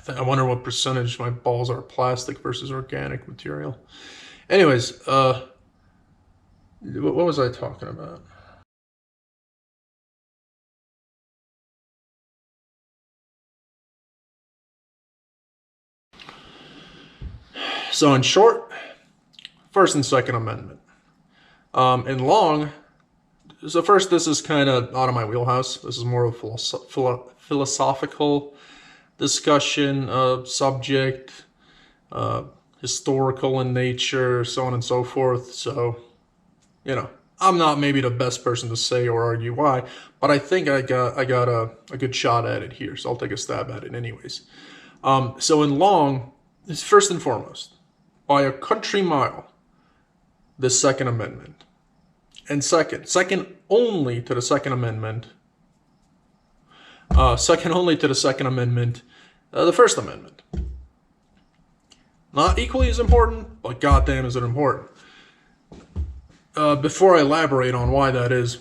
I wonder what percentage my balls are plastic versus organic material. Anyways, what was I talking about? So in short, First and Second Amendment. In long, so first, this is kind of out of my wheelhouse. This is more of a philosophical discussion of subject, historical in nature, so on and so forth. So, I'm not maybe the best person to say or argue why, but I think I got a good shot at it here. So I'll take a stab at it anyways. So in long, it's first and foremost, by a country mile, the Second Amendment. And second only to the Second Amendment, the First Amendment. Not equally as important, but goddamn is it important. Before I elaborate on why that is,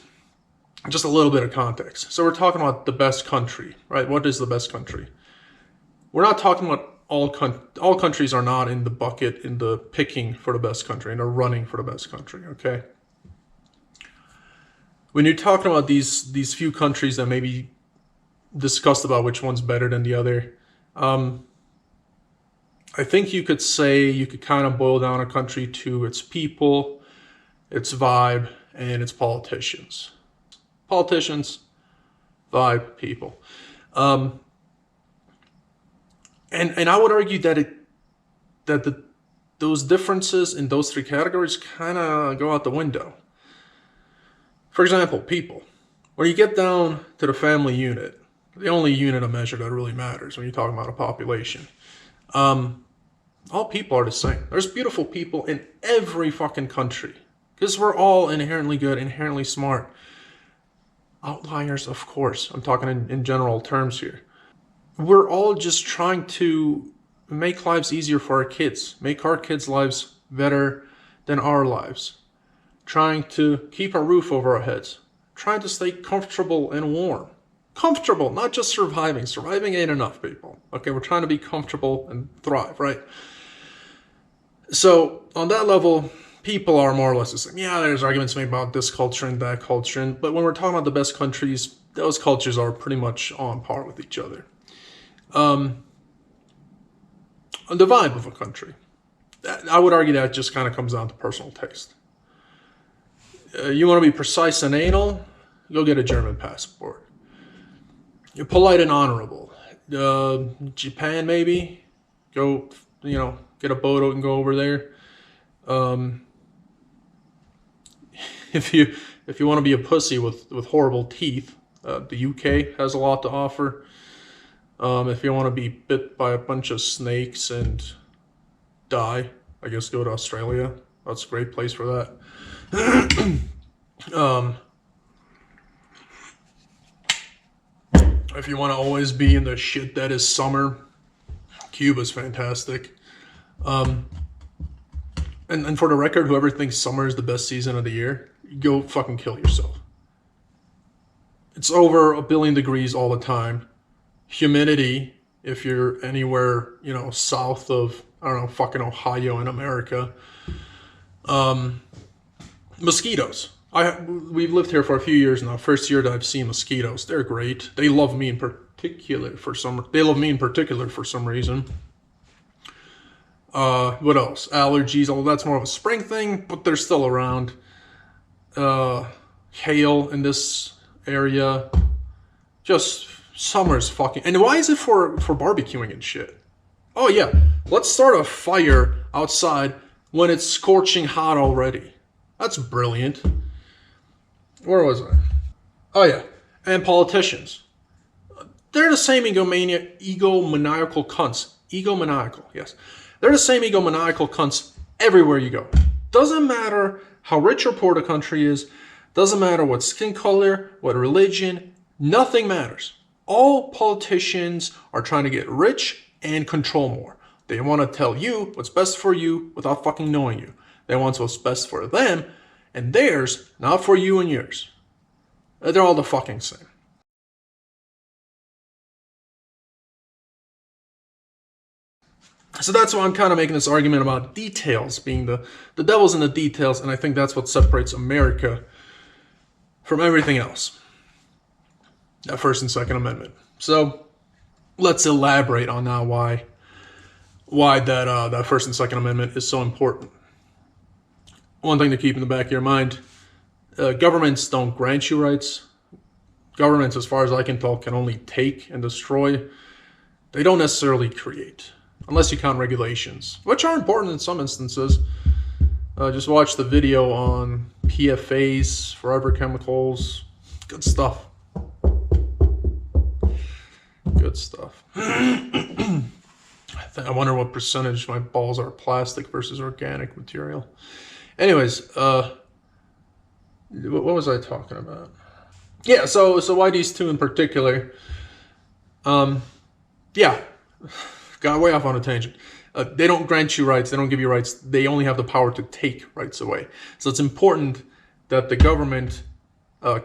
just a little bit of context. So we're talking about the best country, right? What is the best country? We're not talking about all countries are not in the bucket, in the picking for the best country, and are running for the best country, okay? When you're talking about these few countries that maybe discussed about which one's better than the other, I think you could kind of boil down a country to its people, its vibe, and its politicians. Politicians, vibe, people. And I would argue that those differences in those three categories kind of go out the window. For example, people. When you get down to the family unit, the only unit of measure that really matters when you're talking about a population, all people are the same. There's beautiful people in every fucking country because we're all inherently good, inherently smart. Outliers, of course. I'm talking in general terms here. We're all just trying to make lives easier for our kids, make our kids' lives better than our lives. Trying to keep a roof over our heads, trying to stay comfortable and warm. Comfortable, not just surviving. Surviving ain't enough, people. Okay, we're trying to be comfortable and thrive, right? So on that level, people are more or less the same. Yeah, there's arguments made about this culture and that culture, but when we're talking about the best countries, those cultures are pretty much on par with each other. The vibe of a country, I would argue that just kind of comes down to personal taste. You want to be precise and anal? Go get a German passport. You're polite and honorable. Japan, maybe? Go, get a boat and go over there. If you want to be a pussy with horrible teeth, the UK has a lot to offer. If you want to be bit by a bunch of snakes and die, I guess go to Australia. That's a great place for that. If you want to always be in the shit that is summer, Cuba's fantastic. And for the record, whoever thinks summer is the best season of the year, go fucking kill yourself. It's over 1 billion degrees all the time. Humidity, if you're anywhere, south of, I don't know, fucking Ohio in America. Mosquitoes. We've lived here for a few years now. First year that I've seen mosquitoes. They're great. They love me in particular for some reason. What else? Allergies, although that's more of a spring thing, but they're still around. Hail in this area. Just summer's fucking... And why is it for barbecuing and shit? Oh yeah, let's start a fire outside when it's scorching hot already. That's brilliant. Where was I? Oh yeah, and politicians. They're the same egomaniacal cunts. Egomaniacal, yes. They're the same egomaniacal cunts everywhere you go. Doesn't matter how rich or poor the country is. Doesn't matter what skin color, what religion. Nothing matters. All politicians are trying to get rich and control more. They want to tell you what's best for you without fucking knowing you. They want what's best for them and theirs, not for you and yours. They're all the fucking same. So that's why I'm kind of making this argument about details being the devil's in the details, and I think that's what separates America from everything else. That First and Second Amendment. So let's elaborate on now why that First and Second Amendment is so important. One thing to keep in the back of your mind, governments don't grant you rights. Governments, as far as I can tell, can only take and destroy. They don't necessarily create, unless you count regulations, which are important in some instances. Just watch the video on PFAS, forever chemicals. Good stuff. Good stuff. I wonder what percentage my balls are plastic versus organic material. Anyways, what was I talking about? Yeah, so why these two in particular? Yeah, got way off on a tangent. They don't grant you rights. They don't give you rights. They only have the power to take rights away. So it's important that the government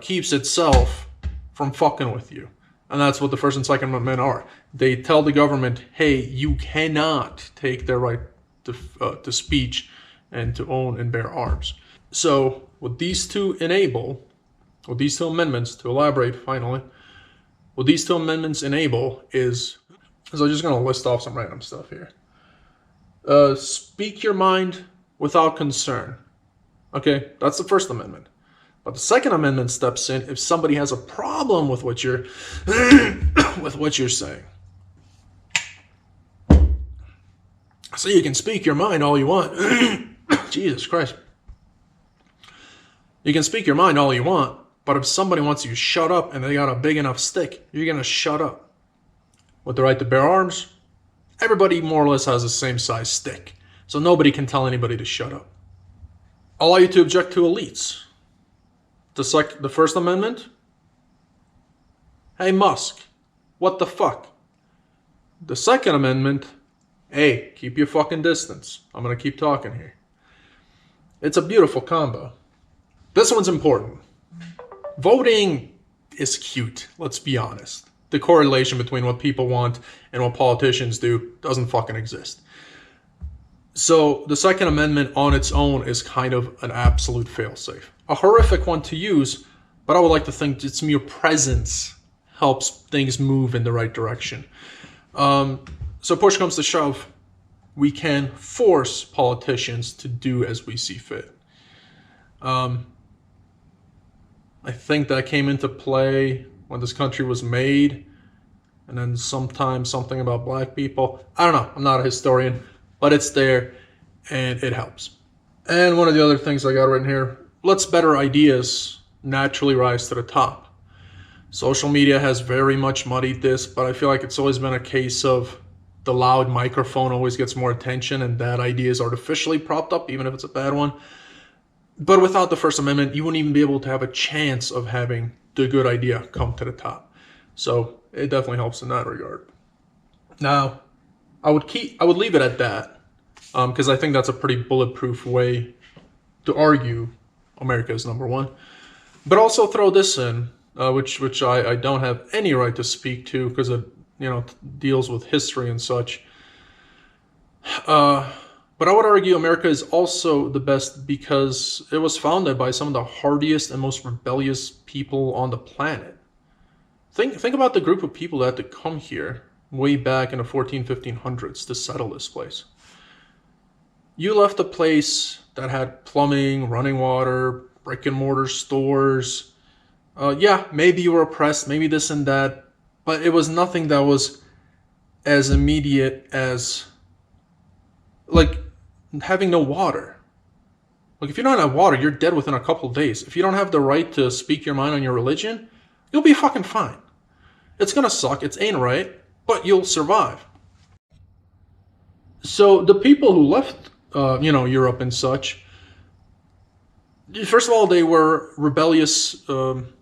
keeps itself from fucking with you. And that's what the First and Second Amendment are. They tell the government, hey, you cannot take their right to speech and to own and bear arms. So what these two enable, what these two amendments, to elaborate finally, what these two amendments enable is, so I'm just going to list off some random stuff here. Speak your mind without concern. Okay, that's the First Amendment. But the Second Amendment steps in if somebody has a problem with what you're with what you're saying. So you can speak your mind all you want. Jesus Christ. You can speak your mind all you want, but if somebody wants you to shut up and they got a big enough stick, you're going to shut up. With the right to bear arms, everybody more or less has the same size stick. So nobody can tell anybody to shut up. Allow you to object to elites. The First Amendment? Hey, Musk, what the fuck? The Second Amendment? Hey, keep your fucking distance. I'm going to keep talking here. It's a beautiful combo. This one's important. Voting is cute, let's be honest. The correlation between what people want and what politicians do doesn't fucking exist. So the Second Amendment on its own is kind of an absolute failsafe. A horrific one to use, but I would like to think its mere presence helps things move in the right direction. So push comes to shove, we can force politicians to do as we see fit. I think that came into play when this country was made, and then sometimes something about black people. I don't know, I'm not a historian, but it's there, and it helps. And one of the other things I got written here, let's better ideas naturally rise to the top. Social media has very much muddied this, but I feel like it's always been a case of the loud microphone always gets more attention, and that idea is artificially propped up, even if it's a bad one. But without the First Amendment, you wouldn't even be able to have a chance of having the good idea come to the top. So it definitely helps in that regard. Now, I would leave it at that, because I think that's a pretty bulletproof way to argue America is number one. But also throw this in, which I don't have any right to speak to because it deals with history and such. But I would argue America is also the best because it was founded by some of the hardiest and most rebellious people on the planet. Think about the group of people that had to come here way back in the 1500s to settle this place. You left a place that had plumbing, running water, brick and mortar stores. Yeah, maybe you were oppressed, maybe this and that, but it was nothing that was as immediate as, like, having no water. Like, if you don't have water, you're dead within a couple of days. If you don't have the right to speak your mind on your religion, you'll be fucking fine. It's gonna suck, it ain't right, but you'll survive. So the people who left, Europe and such, first of all, they were rebellious.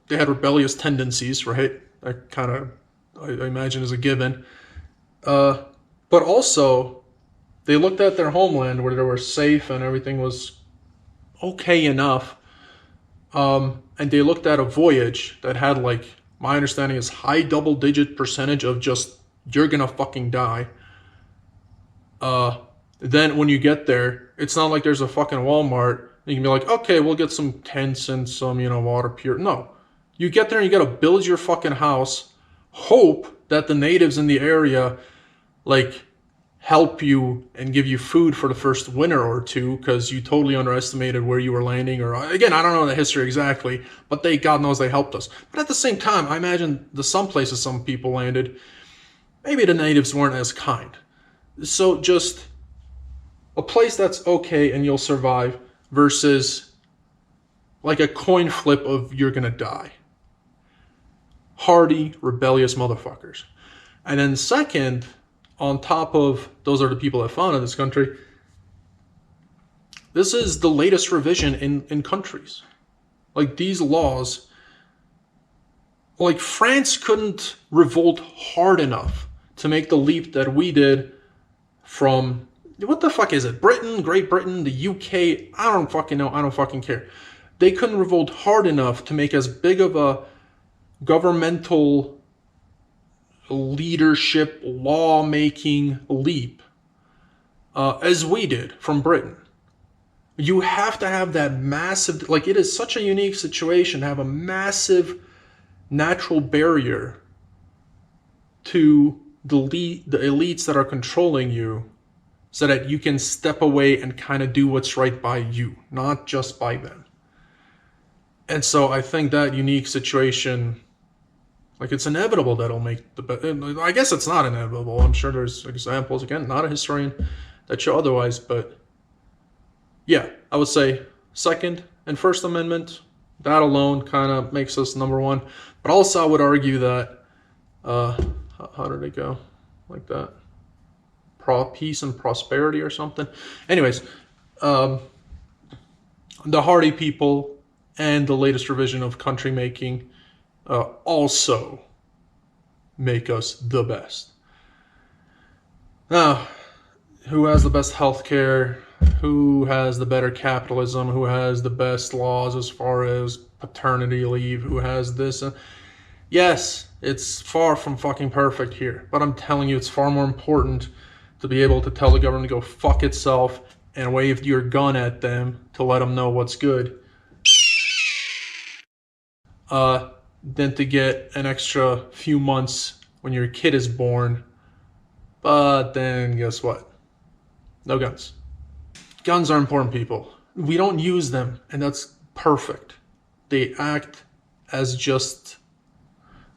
They had rebellious tendencies, right? That kind of, I imagine, is a given. But also, they looked at their homeland where they were safe and everything was okay enough. And they looked at a voyage that had, like, my understanding is high double-digit percentage of just, you're gonna fucking die. Then when you get there, it's not like there's a fucking Walmart. You can be like, okay, we'll get some tents and some, water pure. No. You get there and you gotta build your fucking house, hope that the natives in the area, like, help you and give you food for the first winter or two because you totally underestimated where you were landing. Or, again, I don't know the history exactly, but God knows they helped us. But at the same time, I imagine some places some people landed, maybe the natives weren't as kind. So just a place that's okay and you'll survive versus like a coin flip of you're gonna die. Hardy, rebellious motherfuckers. And then second, on top of those are the people that founded this country, this is the latest revision in countries. Like these laws, like France couldn't revolt hard enough to make the leap that we did from, what the fuck is it? Britain, Great Britain, the UK, I don't fucking know, I don't fucking care. They couldn't revolt hard enough to make as big of a governmental leadership, law-making leap as we did from Britain. You have to have that massive, like it is such a unique situation to have a massive natural barrier to the elites that are controlling you so that you can step away and kind of do what's right by you, not just by them. And so I think that unique situation, like it's inevitable that'll make the, I guess it's not inevitable. I'm sure there's examples, again, not a historian, that show otherwise, but yeah, I would say Second and First Amendment, that alone kind of makes us number one. But also I would argue that, how did it go? Like that? Peace and prosperity or something. Anyways, the hardy people and the latest revision of country making also make us the best. Now, who has the best healthcare? Who has the better capitalism? Who has the best laws as far as paternity leave? Who has this? Yes, it's far from fucking perfect here, but I'm telling you, it's far more important to be able to tell the government to go fuck itself and wave your gun at them to let them know what's good, than to get an extra few months when your kid is born. But then guess what? No guns. Guns are important, people. We don't use them, and that's perfect. They act as just,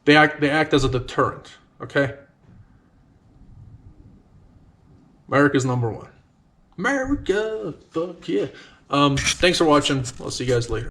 they act as a deterrent, okay? America's number one. America, fuck yeah. Thanks for watching. I'll see you guys later.